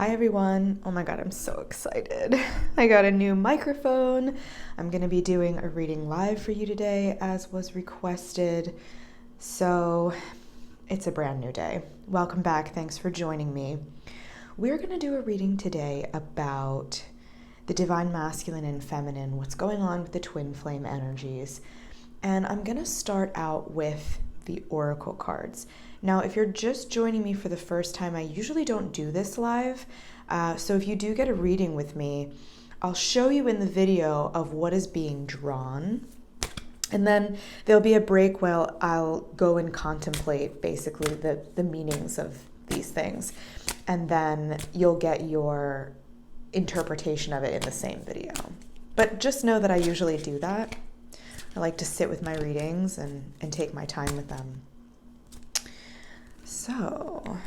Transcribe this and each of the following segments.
Hi everyone. Oh my god, I'm so excited. I got a new microphone. I'm going to be doing a reading live for you today as was requested. So, it's a brand new day. Welcome back. Thanks for joining me. We're going to do a reading today about the divine masculine and feminine, what's going on with the twin flame energies. And I'm going to start out with the oracle cards. Now, if you're just joining me for the first time, I usually don't do this live. So if you do get a reading with me, I'll show you in the video of what is being drawn. And then there'll be a break where I'll go and contemplate basically the meanings of these things. And then you'll get your interpretation of it in the same video. But just know that I usually do that. I like to sit with my readings and take my time with them. So,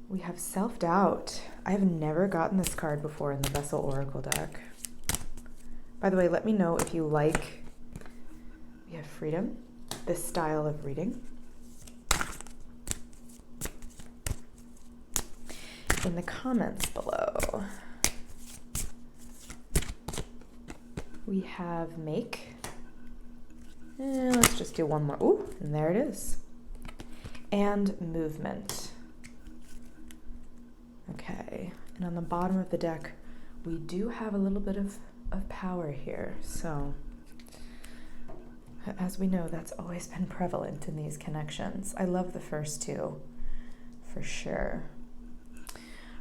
we have self-doubt. I have never gotten this card before in the Vessel Oracle deck. By the way, let me know if you like, we have freedom, this style of reading. In the comments below. We have make. Let's just do one more. Ooh, and there it is. And movement. Okay, and on the bottom of the deck, we do have a little bit of power here. So, as we know, that's always been prevalent in these connections. I love the first two, for sure.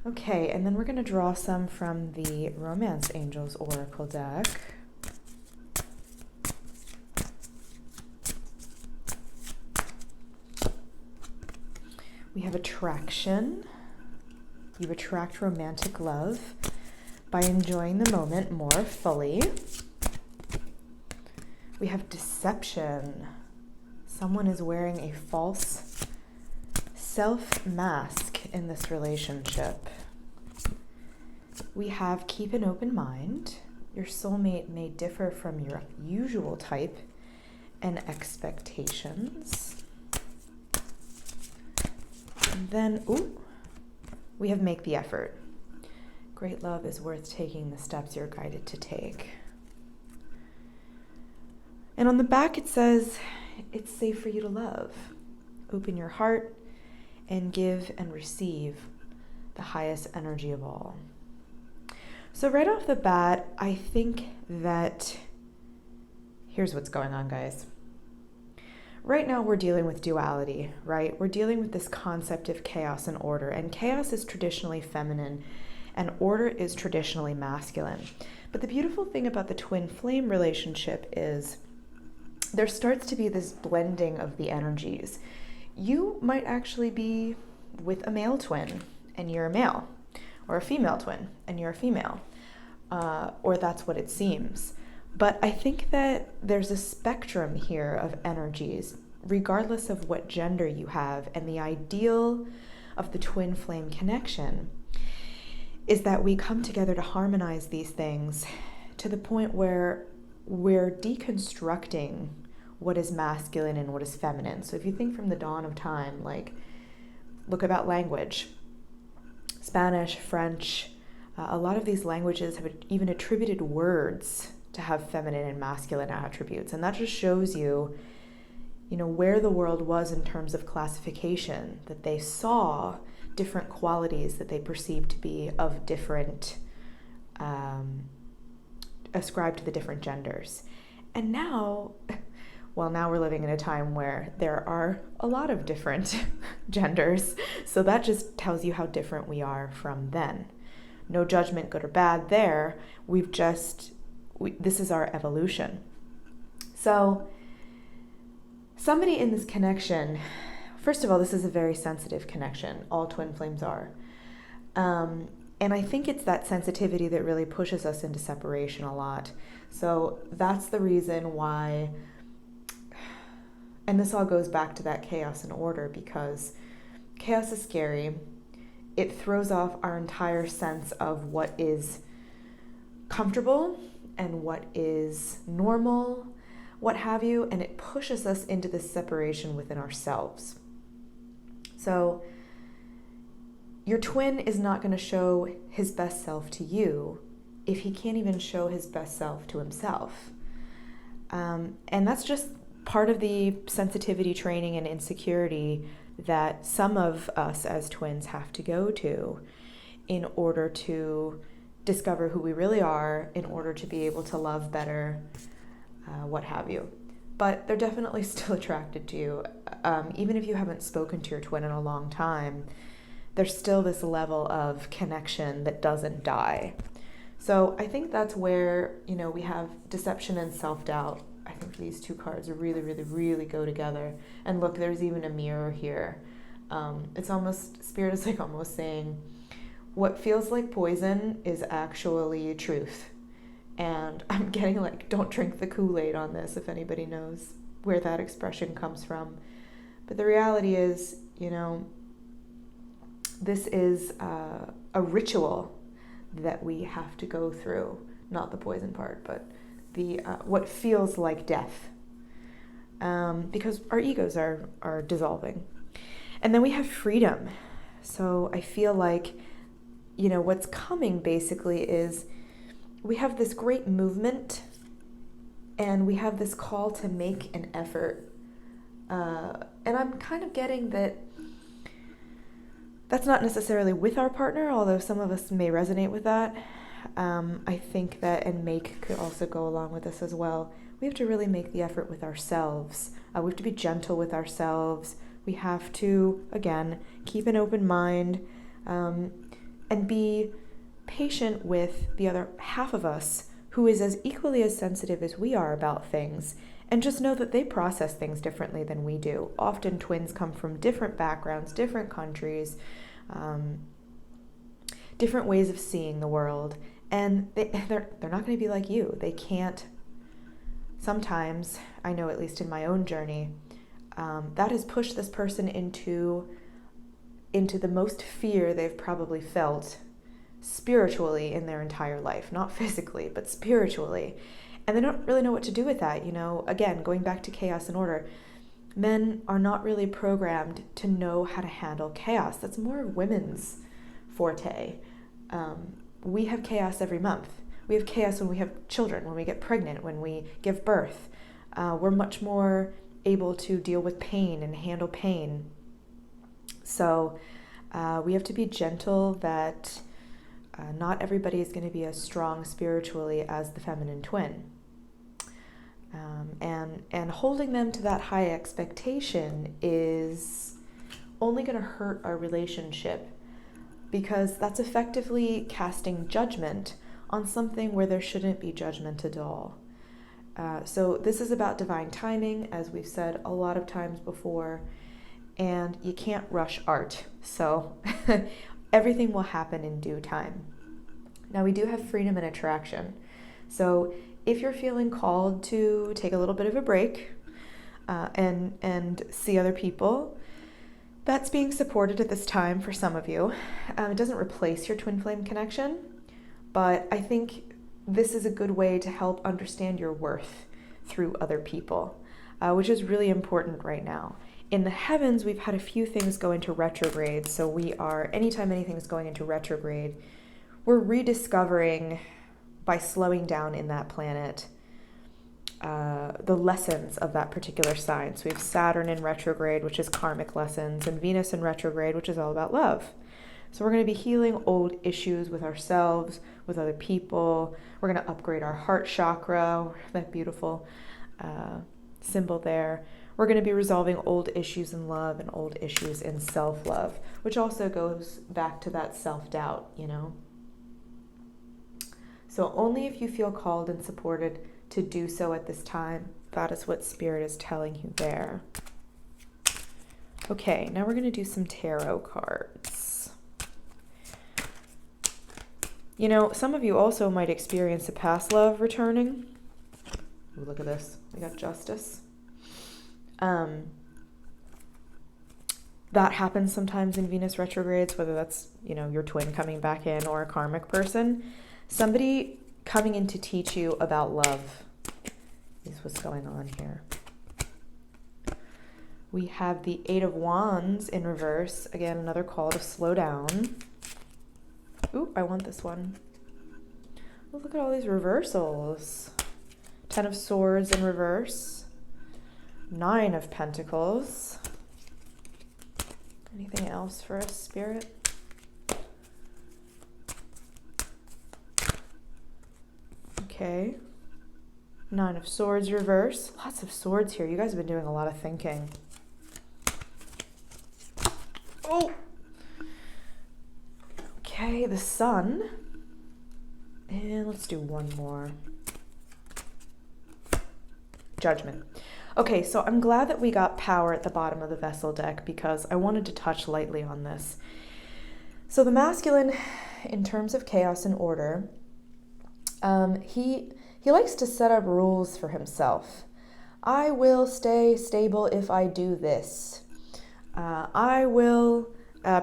Okay, and then we're going to draw some from the Romance Angels Oracle deck. We have attraction. You attract romantic love by enjoying the moment more fully. We have deception. Someone is wearing a false self-mask in this relationship. We have keep an open mind. Your soulmate may differ from your usual type and expectations. And then, we have make the effort. Great love is worth taking the steps you're guided to take. And on the back it says, it's safe for you to love. Open your heart and give and receive the highest energy of all. So right off the bat, I think that here's what's going on, guys. Right now we're dealing with duality, right? We're dealing with this concept of chaos and order, and chaos is traditionally feminine and order is traditionally masculine. But the beautiful thing about the twin flame relationship is there starts to be this blending of the energies. You might actually be with a male twin and you're a male, or a female twin and you're a female, or that's what it seems. But I think that there's a spectrum here of energies, regardless of what gender you have, and the ideal of the twin flame connection is that we come together to harmonize these things to the point where we're deconstructing what is masculine and what is feminine. So if you think from the dawn of time, like, look about language, Spanish, French, a lot of these languages have even attributed words to have feminine and masculine attributes. And that just shows you, where the world was in terms of classification, that they saw different qualities that they perceived to be of different, ascribed to the different genders. And now we're living in a time where there are a lot of different genders. So that just tells you how different we are from then. No judgment, good or bad there. This is our evolution. So somebody in this connection, first of all, this is a very sensitive connection. All twin flames are. And I think it's that sensitivity that really pushes us into separation a lot. So that's the reason why, and this all goes back to that chaos and order, because chaos is scary. It throws off our entire sense of what is comfortable and what is normal, what have you, and it pushes us into this separation within ourselves. So your twin is not going to show his best self to you if he can't even show his best self to himself. And that's just part of the sensitivity training and insecurity that some of us as twins have to go to in order to discover who we really are, in order to be able to love better, what have you. But they're definitely still attracted to you. Even if you haven't spoken to your twin in a long time, there's still this level of connection that doesn't die. So I think that's where, we have deception and self-doubt. I think these two cards really, really, really go together. And look, there's even a mirror here. It's almost, Spirit is like almost saying, what feels like poison is actually truth. And I'm getting like, don't drink the Kool-Aid on this, if anybody knows where that expression comes from. But the reality is, this is a ritual that we have to go through. Not the poison part, but the what feels like death. Because our egos are dissolving. And then we have freedom. So I feel like, what's coming basically is we have this great movement and we have this call to make an effort. And I'm kind of getting that that's not necessarily with our partner, although some of us may resonate with that. I think that, and make could also go along with this as well. We have to really make the effort with ourselves. We have to be gentle with ourselves. We have to, again, keep an open mind and be patient with the other half of us who is as equally as sensitive as we are about things. And just know that they process things differently than we do. Often twins come from different backgrounds, different countries, different ways of seeing the world. And they're not going to be like you. They can't. Sometimes, I know at least in my own journey, that has pushed this person into the most fear they've probably felt spiritually in their entire life. Not physically, but spiritually. And they don't really know what to do with that. Again, going back to chaos and order, men are not really programmed to know how to handle chaos. That's more of women's forte. We have chaos every month. We have chaos when we have children, when we get pregnant, when we give birth. We're much more able to deal with pain and handle pain. So we have to be gentle that not everybody is going to be as strong spiritually as the feminine twin. And holding them to that high expectation is only going to hurt our relationship, because that's effectively casting judgment on something where there shouldn't be judgment at all. So this is about divine timing, as we've said a lot of times before, and you can't rush art. So everything will happen in due time. Now we do have freedom and attraction. So if you're feeling called to take a little bit of a break and see other people, that's being supported at this time for some of you. It doesn't replace your twin flame connection, but I think this is a good way to help understand your worth through other people, which is really important right now. In the heavens, we've had a few things go into retrograde, so anytime anything's going into retrograde, we're rediscovering, by slowing down in that planet, the lessons of that particular sign. So we have Saturn in retrograde, which is karmic lessons, and Venus in retrograde, which is all about love. So we're going to be healing old issues with ourselves, with other people. We're going to upgrade our heart chakra, that beautiful symbol there. We're going to be resolving old issues in love and old issues in self-love, which also goes back to that self-doubt, So only if you feel called and supported to do so at this time. That is what Spirit is telling you there. Okay, now we're going to do some tarot cards. Some of you also might experience a past love returning. Ooh, look at this. We got Justice. That happens sometimes in Venus retrogrades, whether that's, your twin coming back in or a karmic person. Somebody coming in to teach you about love is what's going on here. We have the Eight of Wands in reverse. Again, another call to slow down. Ooh, I want this one. Oh, look at all these reversals. Ten of Swords in reverse. Nine of Pentacles. Anything else for us, Spirit? Okay. Nine of Swords reverse. Lots of swords here. You guys have been doing a lot of thinking. Oh! Okay, the Sun. And let's do one more. Judgment. Okay, so I'm glad that we got Power at the bottom of the Vessel deck because I wanted to touch lightly on this. So the masculine, in terms of chaos and order, he likes to set up rules for himself. I will stay stable if I do this. I will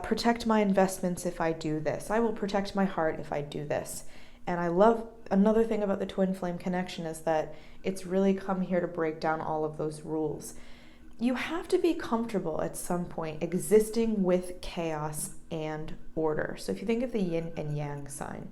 protect my investments if I do this. I will protect my heart if I do this. And I love, another thing about the twin flame connection is that it's really come here to break down all of those rules. You have to be comfortable at some point existing with chaos and order. So if you think of the yin and yang sign,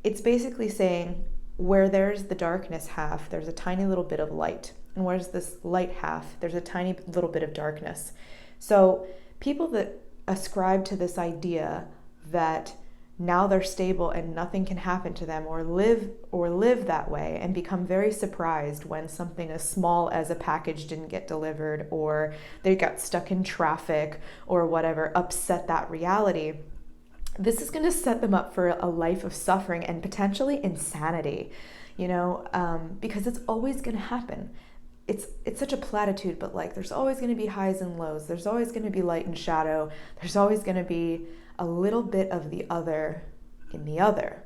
it's basically saying where there's the darkness half, there's a tiny little bit of light. And where's this light half, there's a tiny little bit of darkness. So people that ascribe to this idea that now they're stable and nothing can happen to them, or live that way and become very surprised when something as small as a package didn't get delivered, or they got stuck in traffic or whatever, upset that reality. This is going to set them up for a life of suffering and potentially insanity, because it's always going to happen. It's such a platitude, but like there's always going to be highs and lows. There's always going to be light and shadow. There's always going to be a little bit of the other in the other.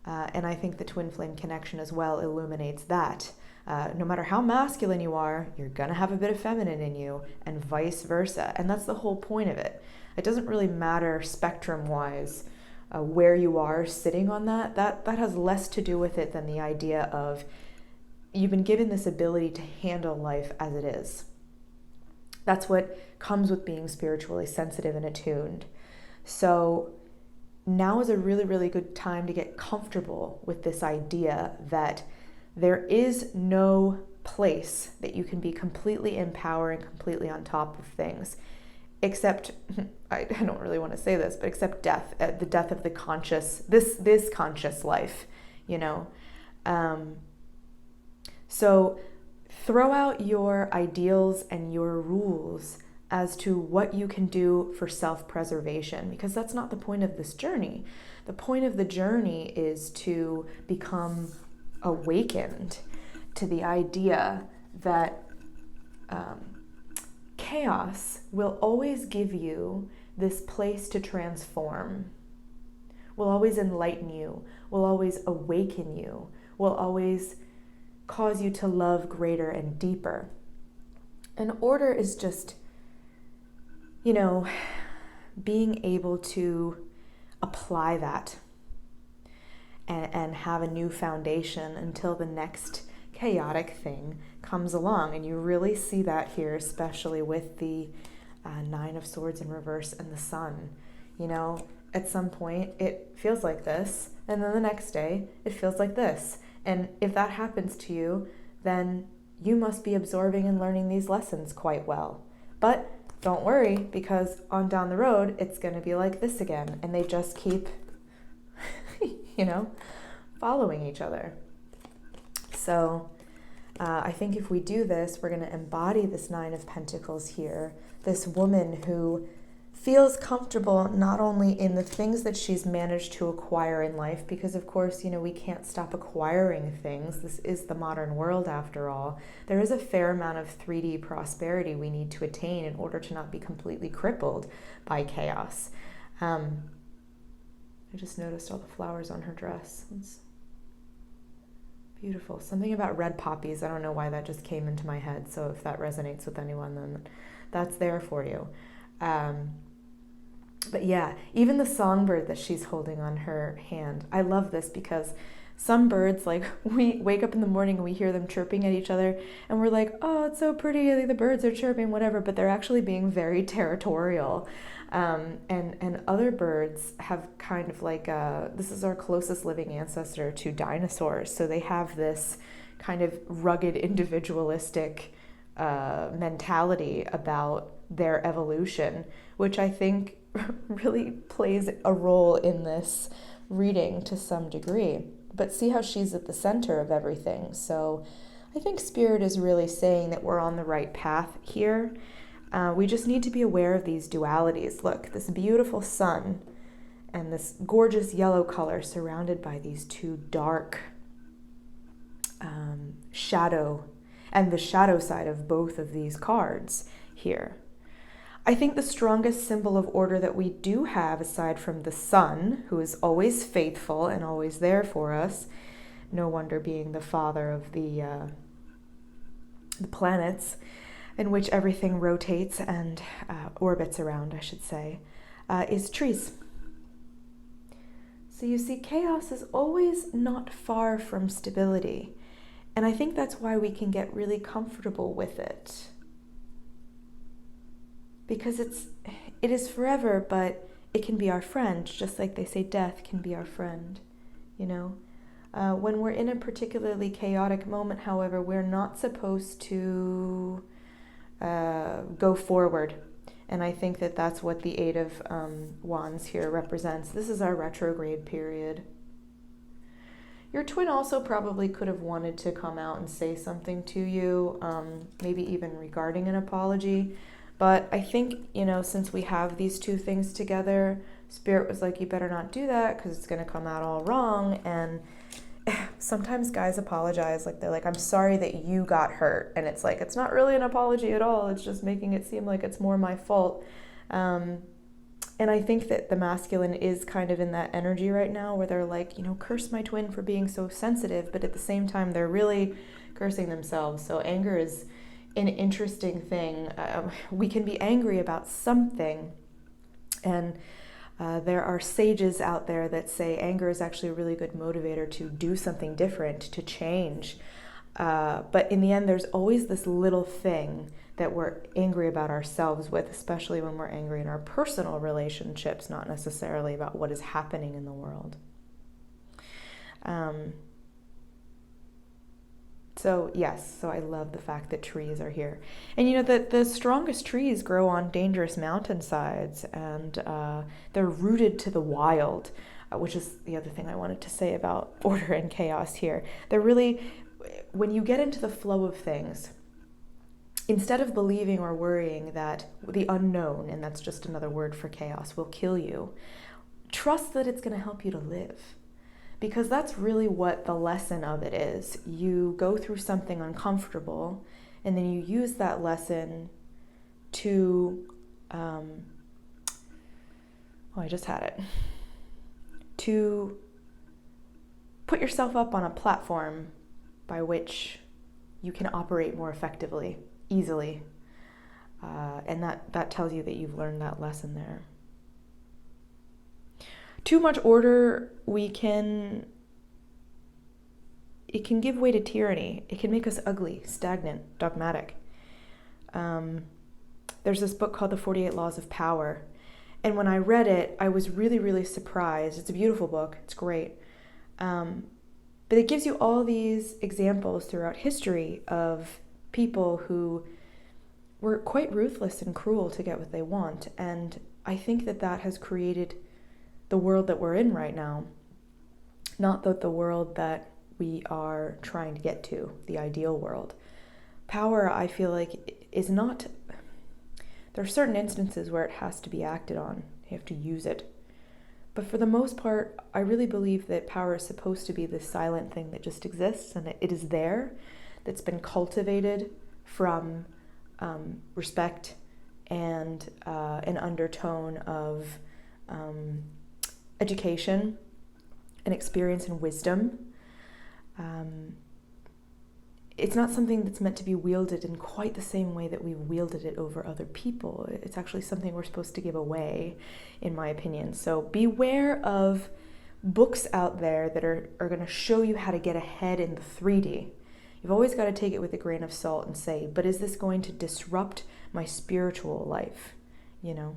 And I think the twin flame connection as well illuminates that. No matter how masculine you are, you're going to have a bit of feminine in you, and vice versa. And that's the whole point of it. It doesn't really matter spectrum-wise where you are sitting on that. That has less to do with it than the idea of you've been given this ability to handle life as it is. That's what comes with being spiritually sensitive and attuned. So now is a really, really good time to get comfortable with this idea that there is no place that you can be completely in power and completely on top of things, except, I don't really want to say this, but except death, the death of the conscious, this conscious life, So throw out your ideals and your rules as to what you can do for self-preservation, because that's not the point of this journey. The point of the journey is to become awakened to the idea that chaos will always give you this place to transform, will always enlighten you, will always awaken you, will always cause you to love greater and deeper. And order is just, being able to apply that and have a new foundation until the next chaotic thing comes along. And you really see that here, especially with the Nine of Swords in reverse and the Sun. At some point it feels like this, and then the next day it feels like this. And if that happens to you, then you must be absorbing and learning these lessons quite well. But don't worry, because on down the road, it's going to be like this again. And they just keep, following each other. So I think if we do this, we're going to embody this Nine of Pentacles here. This woman who feels comfortable not only in the things that she's managed to acquire in life, because of course, we can't stop acquiring things. This is the modern world after all. There is a fair amount of 3D prosperity we need to attain in order to not be completely crippled by chaos. I just noticed all the flowers on her dress. It's beautiful. Something about red poppies. I don't know why that just came into my head. So if that resonates with anyone, then that's there for you. But yeah, even the songbird that she's holding on her hand. I love this because Some birds, like, we wake up in the morning and we hear them chirping at each other, and we're like, oh, it's so pretty, the birds are chirping, whatever, but they're actually being very territorial. And other birds have kind of like, this is our closest living ancestor to dinosaurs, so they have this kind of rugged, individualistic mentality about their evolution, which I think really plays a role in this reading to some degree. But see how she's at the center of everything. So I think Spirit is really saying that we're on the right path here. We just need to be aware of these dualities. Look, this beautiful sun and this gorgeous yellow color surrounded by these two dark shadow, and the shadow side of both of these cards here. I think the strongest symbol of order that we do have, aside from the sun, who is always faithful and always there for us, no wonder being the father of the planets, in which everything rotates and orbits around, I should say, is trees. So you see, chaos is always not far from stability. And I think that's why we can get really comfortable with it. Because it is forever, but it can be our friend, just like they say death can be our friend, you know? When we're in a particularly chaotic moment, however, we're not supposed to go forward. And I think that that's what the Eight of Wands here represents. This is our retrograde period. Your twin also probably could have wanted to come out and say something to you, maybe even regarding an apology. But I think, since we have these two things together, Spirit was like, you better not do that because it's going to come out all wrong. And sometimes guys apologize, like they're like, I'm sorry that you got hurt. And it's like, it's not really an apology at all. It's just making it seem like it's more my fault. And I think that the masculine is kind of in that energy right now where they're like, curse my twin for being so sensitive. But at the same time, they're really cursing themselves. So anger is an interesting thing. We can be angry about something. And there are sages out there that say anger is actually a really good motivator to do something different, to change. But in the end, there's always this little thing that we're angry about ourselves with, especially when we're angry in our personal relationships, not necessarily about what is happening in the world. So yes, so I love the fact that trees are here. And that the strongest trees grow on dangerous mountainsides, and they're rooted to the wild, which is the other thing I wanted to say about order and chaos here. They're really, when you get into the flow of things, instead of believing or worrying that the unknown, and that's just another word for chaos, will kill you, trust that it's going to help you to live. Because that's really what the lesson of it is. You go through something uncomfortable, and then you use that lesson to, to put yourself up on a platform by which you can operate more effectively, easily. And that tells you that you've learned that lesson there. Too much order, it can give way to tyranny. It can make us ugly, stagnant, dogmatic. There's this book called The 48 Laws of Power. And when I read it, I was really, really surprised. It's a beautiful book. It's great. But it gives you all these examples throughout history of people who were quite ruthless and cruel to get what they want. And I think that has created the world that we're in right now, not the world that we are trying to get to, the ideal world. Power, I feel like, is not, there are certain instances where it has to be acted on. You have to use it. But for the most part, I really believe that power is supposed to be this silent thing that just exists, and it is there, that's been cultivated from respect and an undertone of education and experience and wisdom. It's not something that's meant to be wielded in quite the same way that we've wielded it over other people. It's actually something we're supposed to give away, in my opinion. So beware of books out there that are going to show you how to get ahead in the 3D. You've always got to take it with a grain of salt and say, but is this going to disrupt my spiritual life? You know,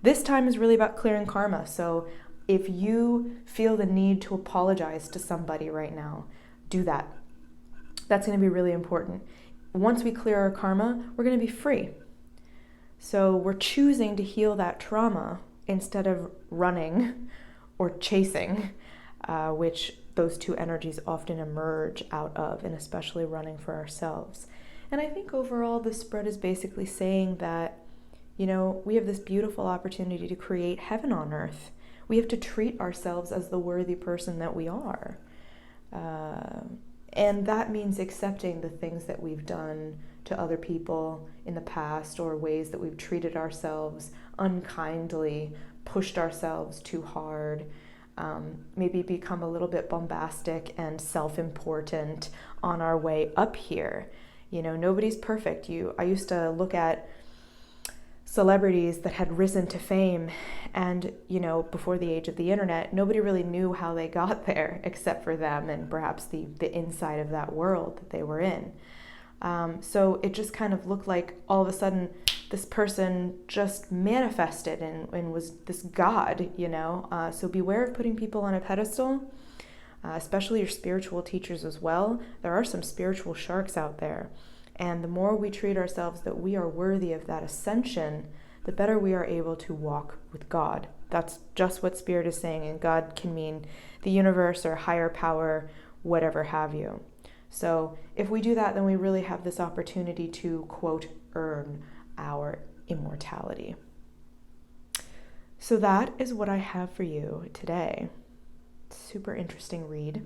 this time is really about clearing karma. So if you feel the need to apologize to somebody right now, do that. That's going to be really important. Once we clear our karma, we're going to be free. So we're choosing to heal that trauma instead of running or chasing, which those two energies often emerge out of, and especially running for ourselves. And I think overall the spread is basically saying that, you know, we have this beautiful opportunity to create heaven on earth. We have to treat ourselves as the worthy person that we are. And that means accepting the things that we've done to other people in the past, or ways that we've treated ourselves unkindly, pushed ourselves too hard, maybe become a little bit bombastic and self-important on our way up here. You know, nobody's perfect. I used to look at celebrities that had risen to fame, and, you know, before the age of the internet, nobody really knew how they got there except for them and perhaps the inside of that world that they were in. So it just kind of looked like all of a sudden this person just manifested and was this god, you know. So beware of putting people on a pedestal, especially your spiritual teachers as well. There are some spiritual sharks out there. And the more we treat ourselves that we are worthy of that ascension, the better we are able to walk with God. That's just what Spirit is saying, and God can mean the universe or higher power, whatever have you. So if we do that, then we really have this opportunity to, quote, earn our immortality. So that is what I have for you today. Super interesting read,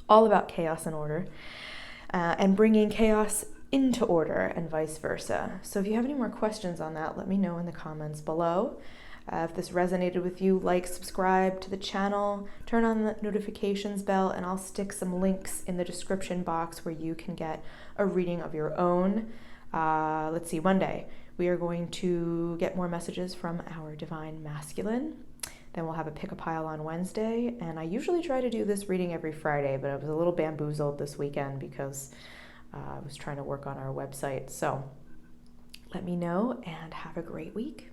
all about chaos and order, and bringing chaos into order and vice versa. So if you have any more questions on that, let me know in the comments below. If this resonated with you, like, subscribe to the channel, turn on the notifications bell, and I'll stick some links in the description box where you can get a reading of your own. Let's see, Monday, we are going to get more messages from our Divine Masculine. Then we'll have a pick-a-pile on Wednesday, and I usually try to do this reading every Friday, but I was a little bamboozled this weekend because I was trying to work on our website. So let me know, and have a great week.